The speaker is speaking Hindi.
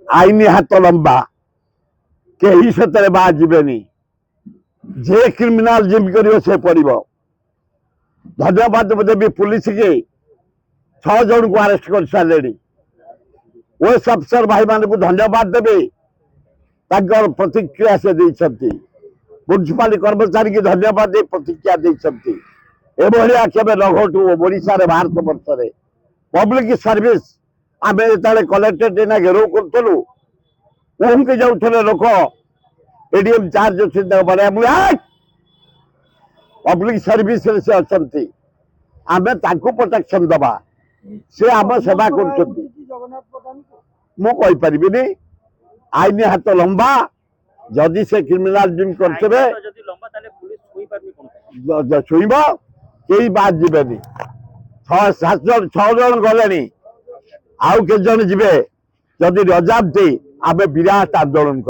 आईन हाथ लंबा कहीं से बाहर जे क्रिमिनाल जिम कर से पड़ो। धन्यवाद देवी पुलिस के 6 जन को अरेस्ट कर सारे ओएस अफसर भाई मान को धन्यवाद देवी प्रतिक्रिया से म्युनिसिपालिटी कर्मचारी की धन्यवाद दे प्रतिक्रिया देती केवे न घटू ओडिशा भारत वर्ष पब्लिक सर्विस आम जो कलेक्टेड घेराव करूँ उनके जाऊे लोक एडीएम चार्ज अच्छे बढ़िया पब्लिक सर्विस से अच्छा आम प्रोटेक्शन दबा से आम सेवा कर आईन हाथ लंबा जदि से क्रिमिनालिज्म करते छुईब कई बाद जीवेनि 6 जन गले आउ के जन जीवे जदि रजाबती आम विराट आंदोलन।